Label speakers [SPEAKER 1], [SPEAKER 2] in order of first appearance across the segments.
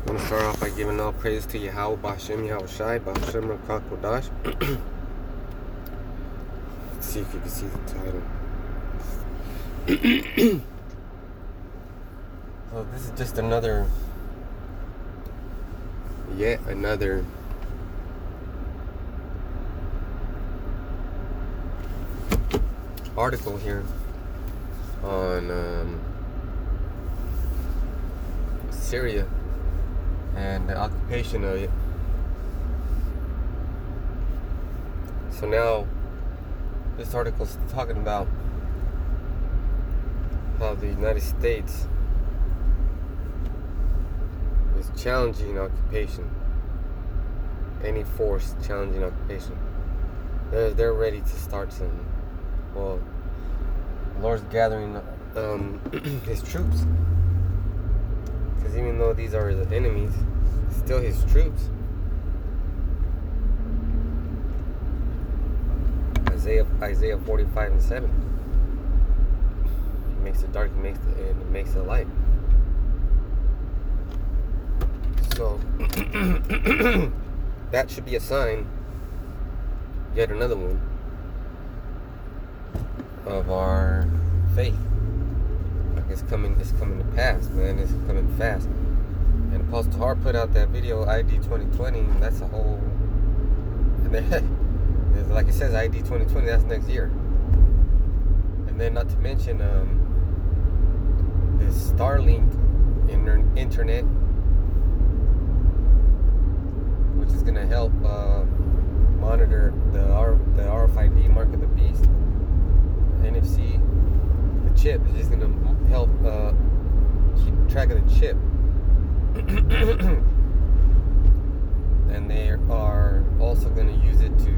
[SPEAKER 1] I want to start off by giving all praise to Yahweh, Bashem, Yahweh Shai, Bashem, Rakak, Kodash. Let's see if you can see the title. So this is just yet another article here on Syria and the occupation of it. So now this article is talking about how the United States is challenging occupation. Any force challenging occupation. They're ready to start something. Well, the Lord's gathering his troops. Because even though these are the enemies, still his troops. Isaiah 45:7. He makes it dark, he makes it light. So that should be a sign, yet another one, of our faith. Like it's coming to pass, man. It's coming fast. And Apostle Tahar put out that video ID 2020, and that's a whole, and then like it says ID 2020, that's next year. And then not to mention this Starlink internet, which is gonna help monitor the RFID mark of the beast, NFC, the chip is just gonna help keep track of the chip. And they are also gonna use it to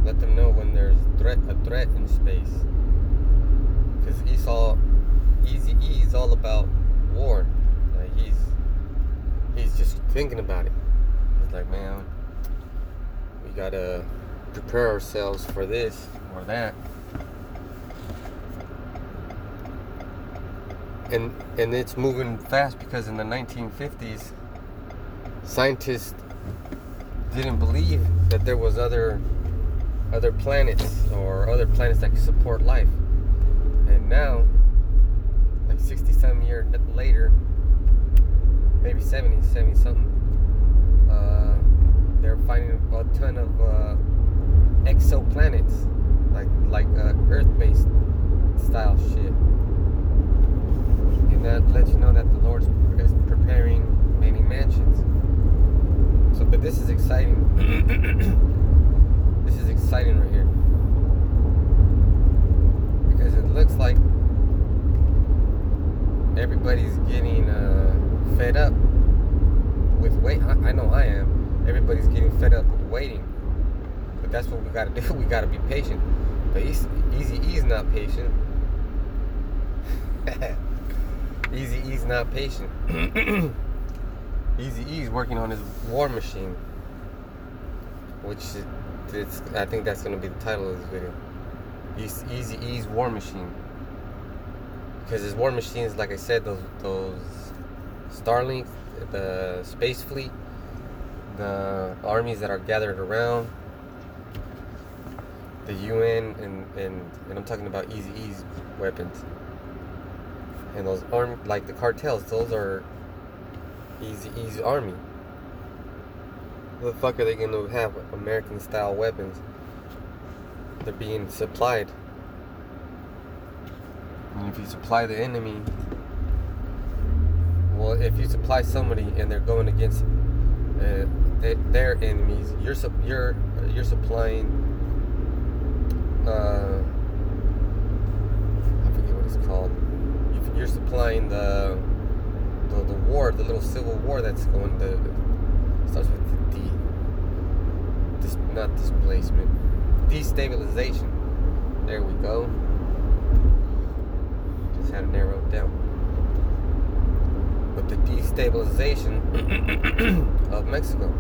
[SPEAKER 1] let them know when there's a threat in space. Because Easy E is all about war. Like he's just thinking about it. He's like, man, we gotta prepare ourselves for this or that. And it's moving fast because in the 1950s, scientists didn't believe that there was other planets or other planets that could support life. And now, like 60-some years later, maybe 70 something, they're finding a ton of exoplanets, like Earth-based style shit. And that lets you know that the Lord is preparing many mansions. So, but this is exciting. This is exciting right here. Because it looks like everybody's getting fed up with wait. I know I am. Everybody's getting fed up with waiting. But that's what we gotta do. We gotta be patient. But Easy E's not patient. Easy E's not patient. Easy E's working on his war machine, which I think that's going to be the title of this video. Easy E's war machine, because his war machines, like I said, those Starlink, the space fleet, the armies that are gathered around the UN, and I'm talking about Easy E's weapons. And those like the cartels, those are Easy army. What the fuck are they gonna have American style weapons? They're being supplied. And if you supply the enemy, well, if you supply somebody and they're going against their enemies, you're supplying. I forget what it's called. You're supplying the war, the little civil war that's going to starts with the not displacement, destabilization. There we go. Just had to narrow it down. But the destabilization of Mexico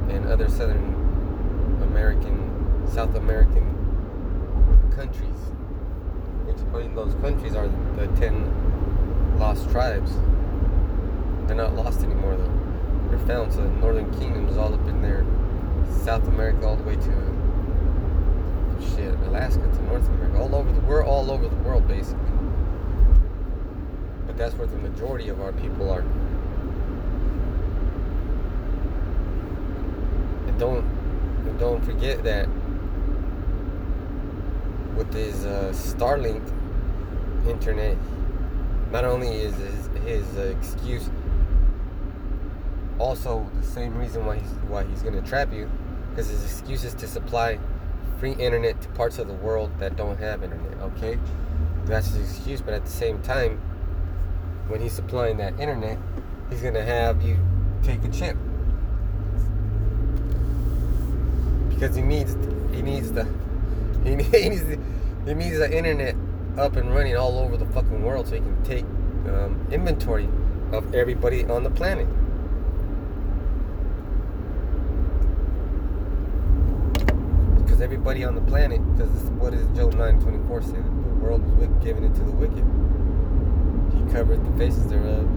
[SPEAKER 1] and other South American countries. Which in those countries are the 10 lost tribes. They're not lost anymore though. They're found. So the Northern Kingdom is all up in there, South America all the way to Alaska to North America. We're all over the world basically. But that's where the majority of our people are. And don't forget that with his Starlink internet, not only is his excuse also the same reason why he's gonna trap you, because his excuse is to supply free internet to parts of the world that don't have internet. Okay, that's his excuse. But at the same time, when he's supplying that internet, he's gonna have you take a chip because he needs the internet up and running all over the fucking world so he can take inventory of everybody on the planet. Because everybody on the planet, because what does Job 9:24 say? The world was given into the wicked. He covered the faces thereof.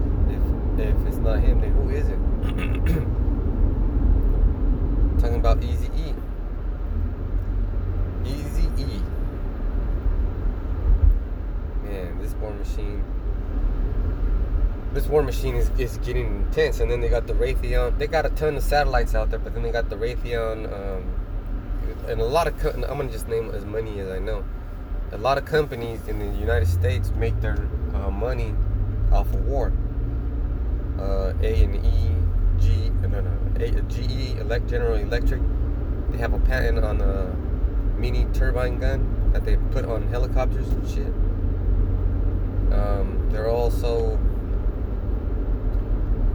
[SPEAKER 1] If it's not him, then who is it? Talking about Easy-E. Easy-E. Man, this war machine is getting intense. And then they got the Raytheon. They got a ton of satellites out there, but then they got the Raytheon, and a lot of I'm gonna just name as many as I know. A lot of companies in the United States make their money off of war. GE, General Electric. They have a patent on a mini turbine gun that they put on helicopters and shit. They're also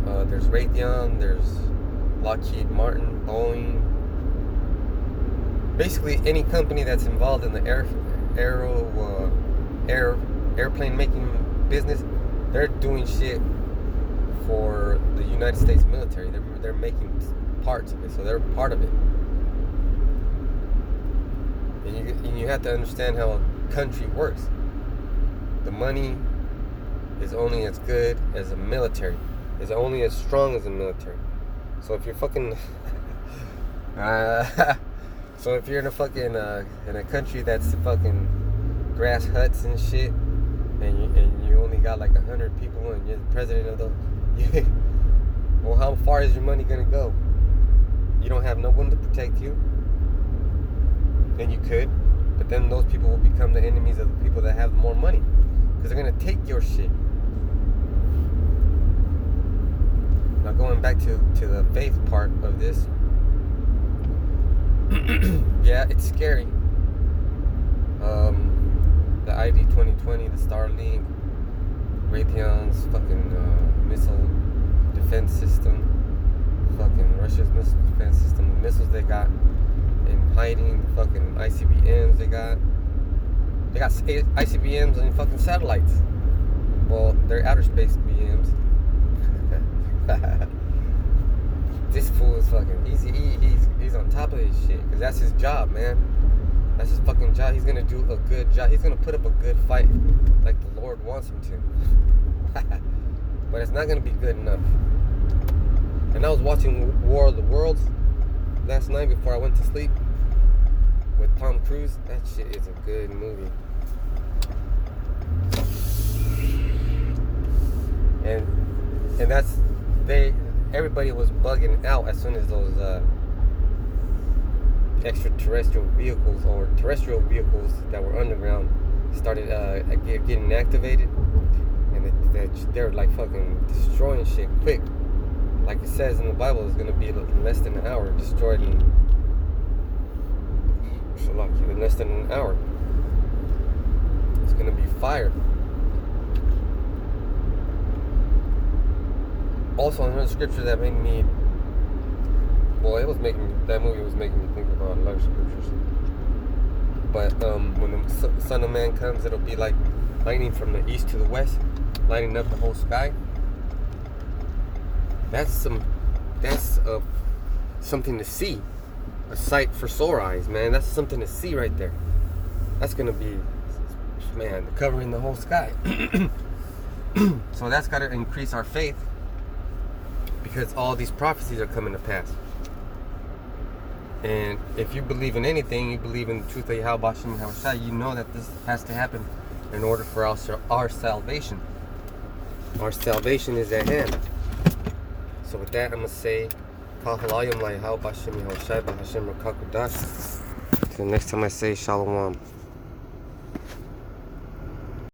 [SPEAKER 1] there's Raytheon, there's Lockheed Martin, Boeing. Basically, any company that's involved in the airplane making business, they're doing shit for the United States military. They're making parts of it, so they're part of it. And you have to understand how a country works. The money is only as good as a military. Is only as strong as a military. So if you're fucking so if you're in a fucking in a country that's fucking grass huts and shit, and you only got like 100 people and you're the president of the well, how far is your money gonna go? You don't have no one to protect you. And you could, but then those people will become the enemies of the people that have more money, because they're gonna take your shit. Now going back to the faith part of this, yeah, it's scary. The ID 2020, the Starlink, Raytheon's fucking missile defense system, fucking Russia's missile defense system, the missiles they got in hiding, the fucking ICBMs they got ICBMs and fucking satellites. Well, they're outer space BMs. This fool is fucking Easy-E. He's on top of his shit, because that's his job, man. That's his fucking job. He's gonna do a good job. He's gonna put up a good fight, like the Lord wants him to. But it's not gonna be good enough. And I was watching War of the Worlds last night before I went to sleep with Tom Cruise. That shit is a good movie. And that's everybody was bugging out as soon as those extraterrestrial vehicles or terrestrial vehicles that were underground started getting activated, and they're like fucking destroying shit quick. Like it says in the Bible, it's gonna be in less than an hour, destroyed in less than an hour. It's gonna be fire. Also, another scripture that made me, that movie was making me think about a lot of scriptures. But when the Son of Man comes, it'll be like lightning from the east to the west, lighting up the whole sky. That's something to see, a sight for sore eyes, man. That's something to see right there. That's gonna be, man, covering the whole sky. So that's got to increase our faith, because all these prophecies are coming to pass. And if you believe in anything, you believe in the truth of Yahweh Hashem Yahushua, you know that this has to happen in order for our salvation. Our salvation is at hand. So with that, I'm going to say, Till next time I say Shalom.